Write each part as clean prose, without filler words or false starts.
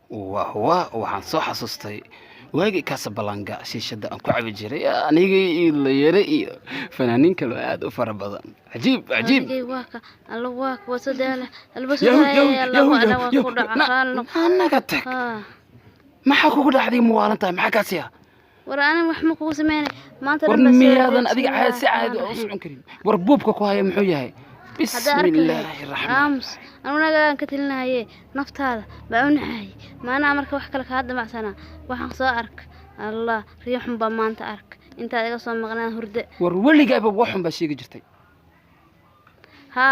waxaan soo xasuustay waagii Casablanca shiishada aan ku cabi jiray aniga iyo Layere iyo fanaaniin kale oo aad u fara badan cajiib cajiib adigay waa ka alla waa ka wasadaala yahu albasada yahu alla yahu waa ku yahu dhacaan naga tag maxaa kugu dhacday muwaalantahay maxaa kaasi ah war ana wax ma kugu sameeyay maanta war dhan miyaadan adiga si caadi u socon karin war buubka ku haya muxuu yahay bismillaahi raxmaan aamus anaga aan ka tilinaayay naftaada baa u nahay maana marka wax kale ka damacsana waxaan soo ark allah riixun baa maanta ark inta iga soo maqnaan hurdo war weligaaba waxun baa sheegi jirtay ha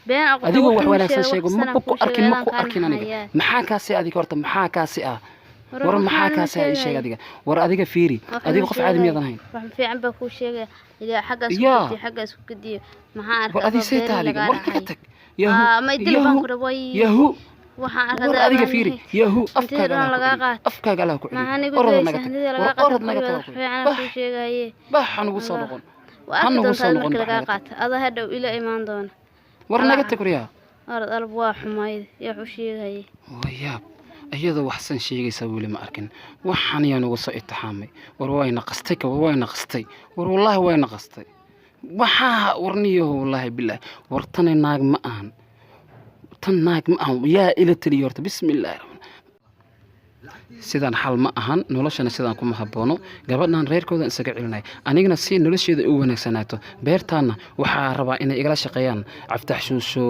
been aqoon adigu wax wanaagsan sheego ma ku arkin aniga maxaa kaasi adiga horta maxaa kaasi ah war maxaa kaasi ay sheeg adiga war adiga fiiri adiga qof caadi miyadan hayn wax fiican baa ku sheegay ilaa xagga isku gadiyo maxaa arkay war adiga sayta adiga war ka tag ma idil baan ku rabay yahu waxaan arkay war adiga fiiri yahu afkaaga la ku celi orod naga tag war orod naga tag fiican ku sheegay waxaan ugu soo noqon waxaan ugu soo noqon laga qaata ada hadhow ila imaan doona war naga tag riyaa orod alb waa xumayd yaa u sheegay wayaab iyadoo waxsan sheegaysa weli ma arkin waxaan yaan ugu soo itixaamay war wayna qastay war wallahi wayna qastay waxaa warniyo wallahi billaah war tan naag ma ahan yaa ila taliyo horta bismillaah sidaan xal ma ahan noloshana sidaan kuma haboono gabadhan reerkooda isaga celinay anigana si nolosheeda u wanaagsanaato beertaana waxaa rabaa inay igala shaqeeyaan Cabtax Shuusho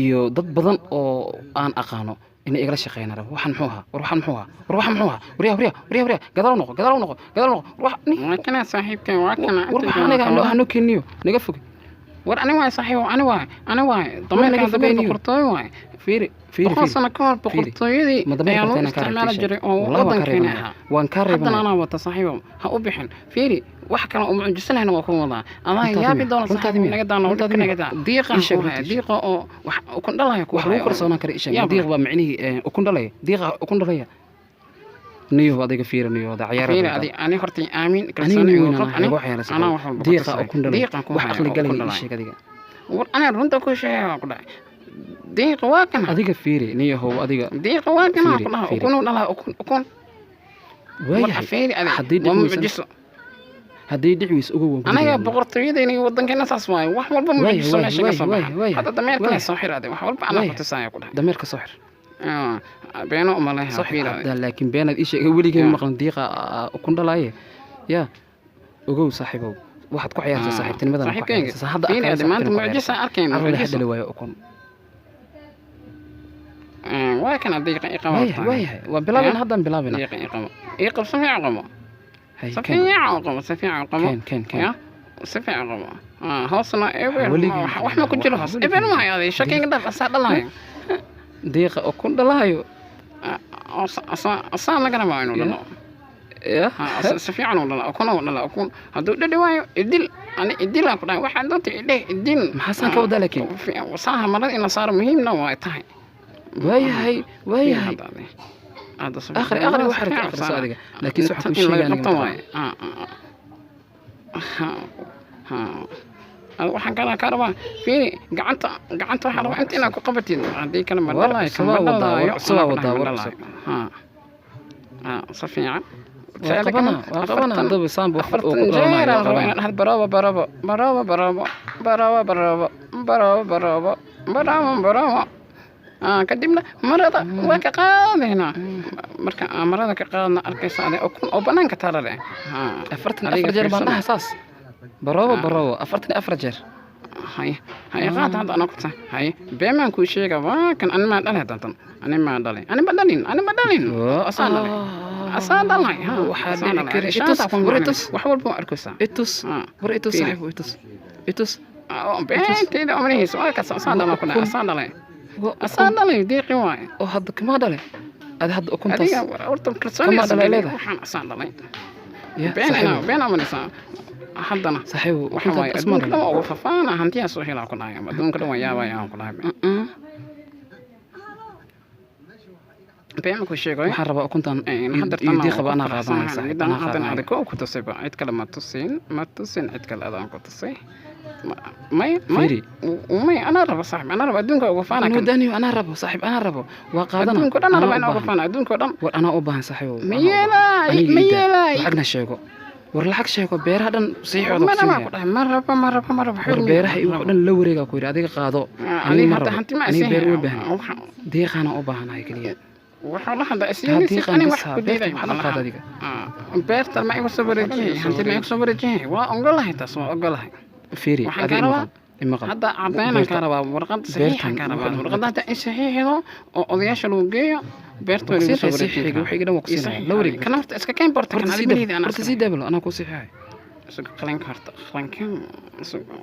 iyo dad badan oo aan aqaano inay igala shaqeynaa waxan muxuu ahaa wariya gadaal noqo wax waa kana saaxiibkay waa kana waxaan u keenniyo naga fog war ani waa saaxiib ani waa dameerka boqortooy waa fiiri boqortooyada ka hor boqortooyadii ayaa loo isticmaali jiray oo wadankeena ahaa waan ka reebay haddana anaa wata saaxiibo ha u bixin fiiri wax kale oo mucjisanayna waa ku wadaa adaa yaabi doona saaxiib naga daano diiqa oo wax ukun dhalaya ku wax lagu qarsoonaan kara isha diiq baa macnihii ukun dhalaya niyo adiga fiirinayo wada ciyaar fiiri ani horta aamin kalsooni aniga qof ani ana wax diiqa ukun dhalaya wax aqli galay isha adiga war ana runta ku sheegay ku dhacay diiqa waa kana adiga fiiri niyo adiga diiqa waa kana ku dhaha ukun dhalaya ukun waayahay fiiri haddii waa mucjiso haddii dhicwiis ugu weyn anaga boqortooyadayna wadankeena saas waaye wax walba mucjiso meesha ka soo baxa hadda dameerka soo xiraaday wax walba ana qotasaaya ku dhahay dameerka soo xir beeno uma leeyahay fiiri laakiin beenad isha weligay maqan diiqa ukun dhalaaye ogow saaxiibow waxaad ku ciyaartaa saaxiibtinimadana hadda maanta mucjiso arkayna mucjiso la waayo ukun waa kana diiqa iqama waa bilaabina haddaan bilaabina diiqa iqama safiic qamo safiic qamo كان safiic qamo hoosna wax ma ku jiro hoos eber ma yaday shakiga dhaf asaa dhalayo diiqa ukun dhalayo asaa laga rabaa inuu dhalo si fiican u dhala ukun hadduu dhadhi waayo idil aan ku dhahay waxaa doonta idil maxaasan ka wadaa laakiin wasaaha marada in la saaro muhiimna waa tahay waayahay هذا اخر وحرك اخر صادقه لكن سبحان الله هذا waxaan kala ka rabaa fiiri gacanta waxa rabaa inta ku qabatid hadii kala mar wallahi soo wada safiican qabana dab saambo oo ku qalmay baraba kadibna marada waa ka qaadayna marka marada ka qaadna arkaysa ukun oo banaanka taala afartan jeer baan ahaas baraba 44 jeer hay qaad hadda ana ku tahay hay beeman ku sheega waa kan an ma dhalay dantan ani ma dhalin asaan dhalay waxa dhici kara itus wax walba arkaysa itus saaxiib itus beentayda umrihiisa waa ka asaan dhalay kuna asaan dhalay asaan dhalay diiqi waay oo hadda kama dhalay hadda ukuntaas adiga horta kalsooni waxaan asaan dhalay been amanaysa haddana saaxiib waxa waay adduunka dhan waa fafaana hantiyaa soo helaa ku dhahay adduunka dhan waa yaabaya aan ku dhahay been ku sheegay waxaan rabaa ukuntan hadda diiqa baan qaadanaysa haddana aad ku tusayba cid kale ma tusin cid kale adaan ku tusay فيري ما أنا ربى صاحب أنا ربى أدونك وقفانا أنا وداني أنا ربو صاحب أنا ربو وقادنا أدونك أنا ربى أنا وقفانا أدونك ودم وأنا أباهن صاحب ميلا lacagna sheego war lacag sheego beeraha dhan sii ما ربى war beeraha iyo dhan la wareega ku yiri adiga qaado أنا حتى حنتي ما aniga beer u أسيه baahan deeqana u baahanahay kaliya وحنا هذا أسيه deeqan أنا bas واحد beerta بدي waxa qaad adiga beerta ma igu soo wareejiyay hanti ma igu soo wareejiyay waa ogolahay taas waa ogolahay fiiri waxaan adiga ka rabaa imaqal hadda cadaynan ka rabaa warqadda saxiixan ka rabaa warqadda hadda in saxiixdo oo odayaasha lagu geeyo beerta waa lagu soo wareejiyay wixii dhan waqsinay la wareeg kana horta iska keen borta kana adiga bariida ana horta si dablo ana ku saxiixay isugu qalan karta qalankan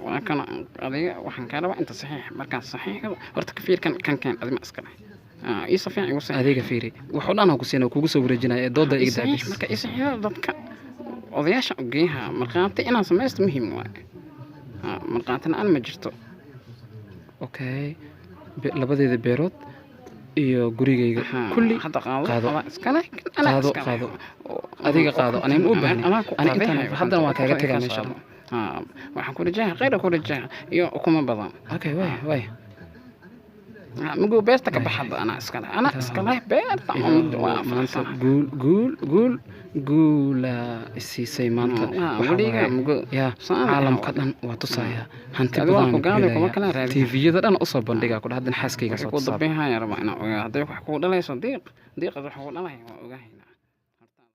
waa kana adiga waxaan ka rabaa inta saxiix markaan saxiixdo horta ka fiirkan kan adiga iska leh ii safiican igu saxiix adiga fiiri wuxuu dhan ku siinaa kugu soo wareejinaya dooda iga daabis marka ii saxiixdo dadka odayaasha geeyaha marqaati inaan samaysto muhiim waaye marqaatina aan ma jirto okay labadeeda beerood iyo gurigayga kulli hadda qaado iska leh qaado adiga qaado anima u baahnay ani intaan haddana waa kaaga tagaa meesha waxaan ku rajahay khayr ku rajahay iyo kuma badan okay way مجو بيرتك بحد أنا إسكال أنا إسكال بيرت مانتا قول السيسي مانتا وليga مجو يا عالم كدن وتصايا هانتي بدان تي في دان أصلا بندقة كل هذا حاسكي كود بيها يا رب أنا هذا يحكوا ده ليس صديق ضيق ده يحكوا ده